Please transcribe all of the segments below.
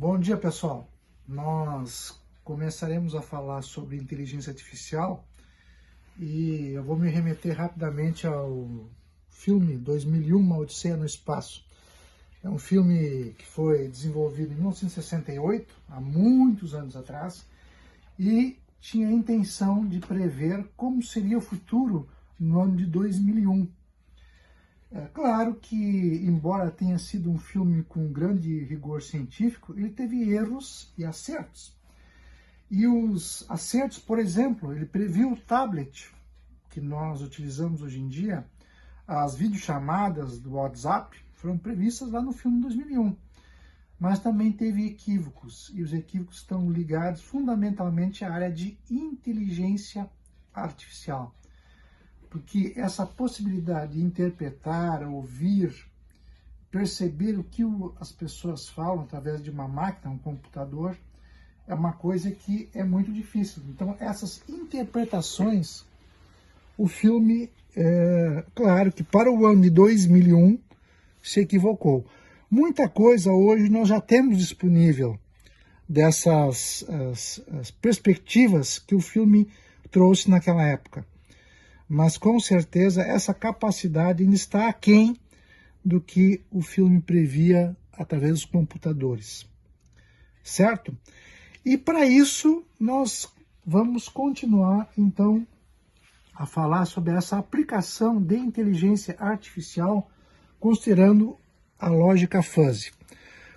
Bom dia, pessoal. Nós começaremos a falar sobre inteligência artificial e eu vou me remeter rapidamente ao filme 2001, Uma Odisseia no Espaço. É um filme que foi desenvolvido em 1968, há muitos anos atrás, e tinha a intenção de prever como seria o futuro no ano de 2001. É claro que, embora tenha sido um filme com grande rigor científico, ele teve erros e acertos. E os acertos, por exemplo, ele previu o tablet que nós utilizamos hoje em dia, as videochamadas do WhatsApp foram previstas lá no filme 2001. Mas também teve equívocos, e os equívocos estão ligados fundamentalmente à área de inteligência artificial. Porque essa possibilidade de interpretar, ouvir, perceber o que as pessoas falam através de uma máquina, um computador, é uma coisa que é muito difícil. Então, essas interpretações, o filme, claro que para o ano de 2001, se equivocou. Muita coisa hoje nós já temos disponível dessas as perspectivas que o filme trouxe naquela época. Mas, com certeza, essa capacidade ainda está aquém do que o filme previa através dos computadores. Certo? E, para isso, nós vamos continuar, então, a falar sobre essa aplicação de inteligência artificial, considerando a lógica fuzzy.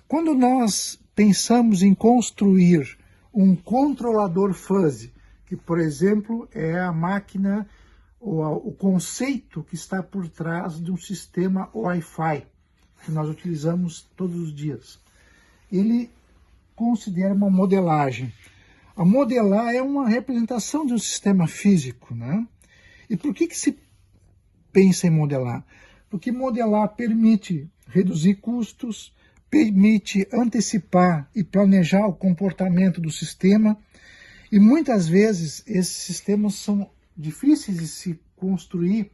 Quando nós pensamos em construir um controlador fuzzy, que, por exemplo, é a máquina o conceito que está por trás de um sistema Wi-Fi, que nós utilizamos todos os dias. Ele considera uma modelagem. A modelar é uma representação de um sistema físico, né? E por que se pensa em modelar? Porque modelar permite reduzir custos, permite antecipar e planejar o comportamento do sistema, e muitas vezes esses sistemas são difíceis de se construir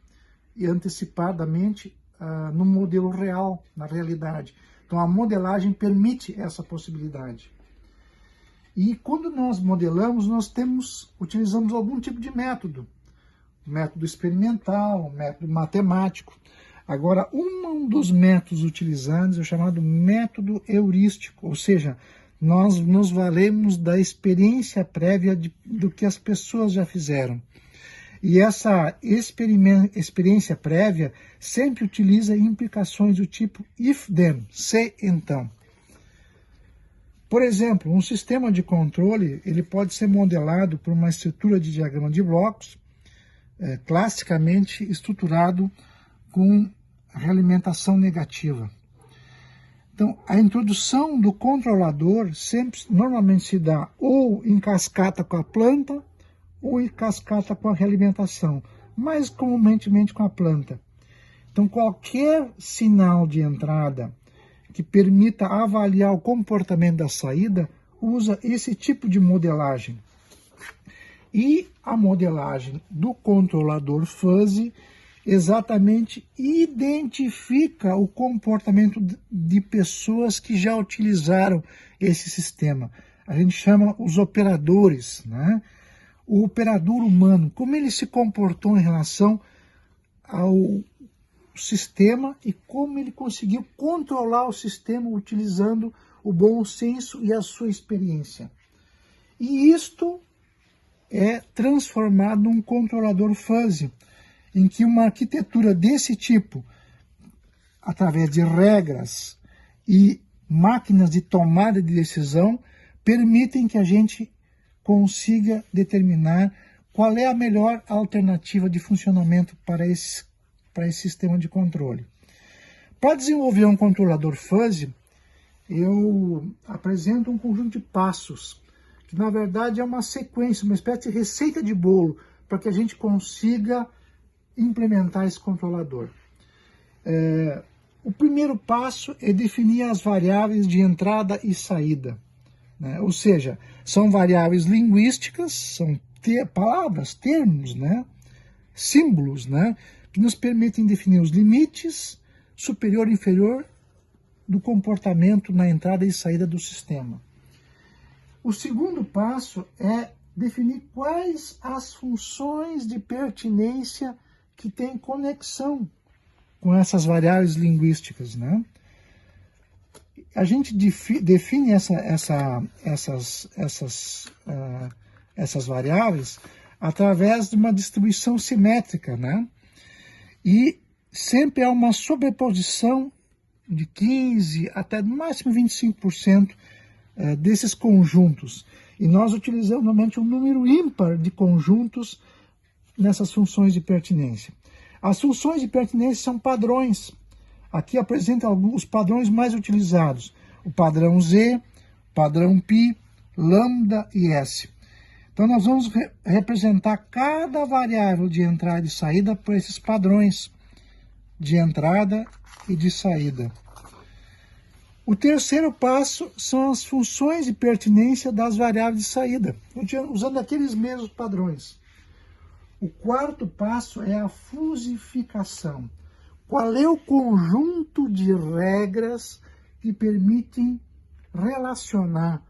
e antecipadamente no modelo real, na realidade. Então a modelagem permite essa possibilidade. E quando nós modelamos, nós utilizamos algum tipo de método. Método experimental, método matemático. Agora, um dos métodos utilizados é o chamado método heurístico, ou seja, nós nos valemos da experiência prévia do que as pessoas já fizeram. E essa experiência prévia sempre utiliza implicações do tipo if-then, se então. Por exemplo, um sistema de controle ele pode ser modelado por uma estrutura de diagrama de blocos, classicamente estruturado com realimentação negativa. Então, a introdução do controlador normalmente se dá ou em cascata com a planta, ou em cascata com a realimentação, mais comumente com a planta. Então, qualquer sinal de entrada que permita avaliar o comportamento da saída usa esse tipo de modelagem. E a modelagem do controlador fuzzy exatamente identifica o comportamento de pessoas que já utilizaram esse sistema. A gente chama os operadores, né? O operador humano, como ele se comportou em relação ao sistema e como ele conseguiu controlar o sistema utilizando o bom senso e a sua experiência. E isto é transformado num controlador fuzzy, em que uma arquitetura desse tipo, através de regras e máquinas de tomada de decisão, permitem que a gente consiga determinar qual é a melhor alternativa de funcionamento para esse sistema de controle. Para desenvolver um controlador fuzzy, eu apresento um conjunto de passos, que na verdade é uma sequência, uma espécie de receita de bolo, para que a gente consiga implementar esse controlador. O primeiro passo é definir as variáveis de entrada e saída. Ou seja, são variáveis linguísticas, são palavras, termos, símbolos, que nos permitem definir os limites, superior e inferior, do comportamento na entrada e saída do sistema. O segundo passo é definir quais as funções de pertinência que têm conexão com essas variáveis linguísticas, né? A gente define essas variáveis através de uma distribuição simétrica, né? E sempre há uma sobreposição de 15% até no máximo 25% desses conjuntos. E nós utilizamos normalmente um número ímpar de conjuntos nessas funções de pertinência. As funções de pertinência são padrões. Aqui apresenta alguns padrões mais utilizados. O padrão Z, padrão π, lambda e S. Então nós vamos representar cada variável de entrada e saída por esses padrões de entrada e de saída. O terceiro passo são as funções de pertinência das variáveis de saída, usando aqueles mesmos padrões. O quarto passo é a fusificação. Qual é o conjunto de regras que permitem relacionar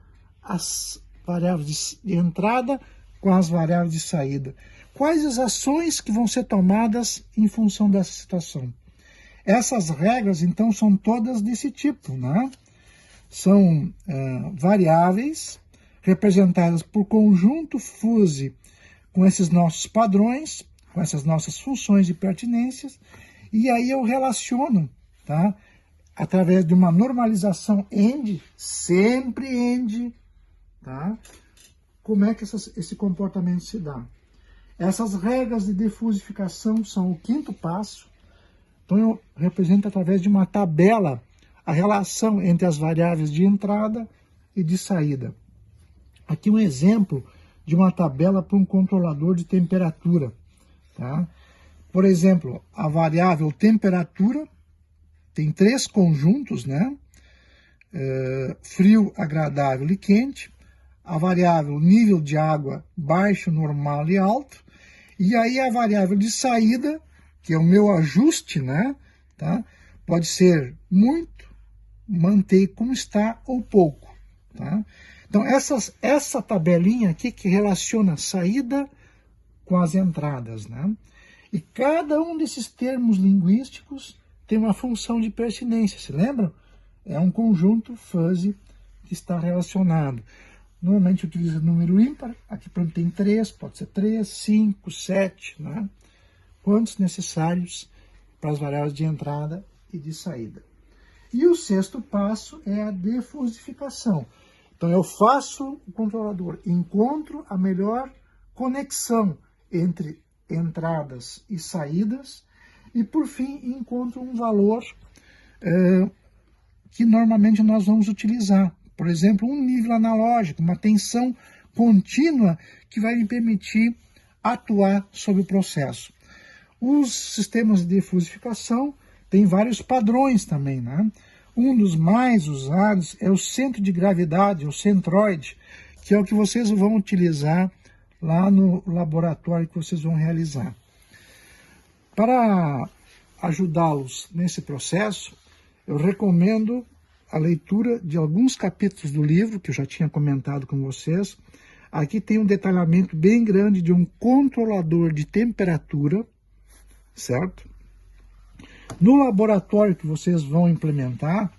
as variáveis de entrada com as variáveis de saída? Quais as ações que vão ser tomadas em função dessa situação? Essas regras, então, são todas desse tipo, né? São variáveis representadas por conjunto fuse com esses nossos padrões, com essas nossas funções de pertinências, e aí eu relaciono, tá? Através de uma normalização AND, sempre AND, tá? Como é que esse comportamento se dá? Essas regras de defusificação são o quinto passo. Então eu represento através de uma tabela a relação entre as variáveis de entrada e de saída. Aqui um exemplo de uma tabela para um controlador de temperatura, tá? Por exemplo, a variável temperatura tem 3 conjuntos, né? Frio, agradável e quente. A variável nível de água baixo, normal e alto. E aí a variável de saída, que é o meu ajuste, né? Tá? Pode ser muito, manter como está ou pouco, tá? Então essa tabelinha aqui que relaciona saída com as entradas, né? E cada um desses termos linguísticos tem uma função de pertinência, se lembram? É um conjunto fuzzy que está relacionado. Normalmente utiliza número ímpar, aqui por exemplo tem 3, pode ser 3, 5, 7, né? Quantos necessários para as variáveis de entrada e de saída. E o sexto passo é a defusificação. Então eu faço o controlador, encontro a melhor conexão entre entradas e saídas, e por fim encontro um valor que normalmente nós vamos utilizar. Por exemplo, um nível analógico, uma tensão contínua que vai me permitir atuar sobre o processo. Os sistemas de defusificação têm vários padrões também, né? Um dos mais usados é o centro de gravidade, o centroide, que é o que vocês vão utilizar lá no laboratório que vocês vão realizar. Para ajudá-los nesse processo, eu recomendo a leitura de alguns capítulos do livro, que eu já tinha comentado com vocês. Aqui tem um detalhamento bem grande de um controlador de temperatura, certo? No laboratório que vocês vão implementar,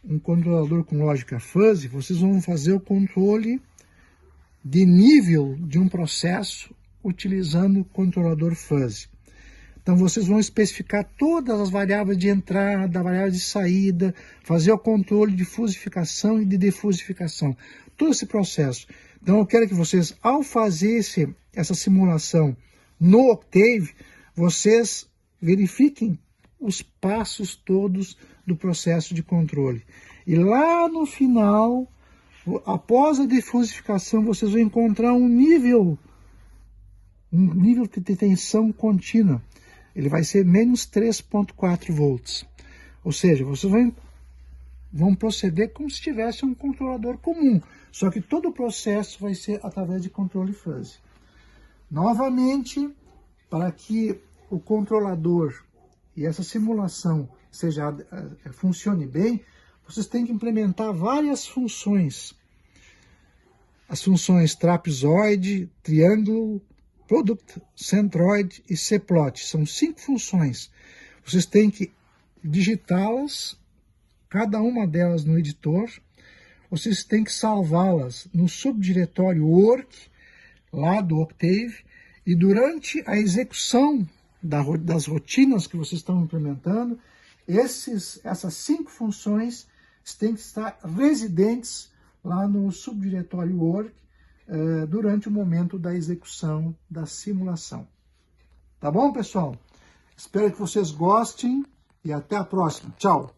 um controlador com lógica fuzzy, vocês vão fazer o controle de nível de um processo utilizando o controlador fuzzy. Então vocês vão especificar todas as variáveis de entrada, variáveis de saída, fazer o controle de fusificação e de defusificação, todo esse processo. Então eu quero que vocês, ao fazer essa simulação no Octave, vocês verifiquem os passos todos do processo de controle. E lá no final, após a defusificação, vocês vão encontrar um nível de tensão contínua. Ele vai ser menos 3,4 volts. Ou seja, vocês vão proceder como se tivesse um controlador comum. Só que todo o processo vai ser através de controle fuzzy. Novamente, para que o controlador e essa simulação funcione bem, vocês têm que implementar várias funções. As funções trapezoide, triângulo, product, centroid e cplot. São 5 funções. Vocês têm que digitá-las, cada uma delas no editor. Vocês têm que salvá-las no subdiretório work, lá do Octave, e durante a execução das rotinas que vocês estão implementando, essas 5 funções têm que estar residentes lá no subdiretório work durante o momento da execução da simulação. Tá bom, pessoal? Espero que vocês gostem e até a próxima. Tchau!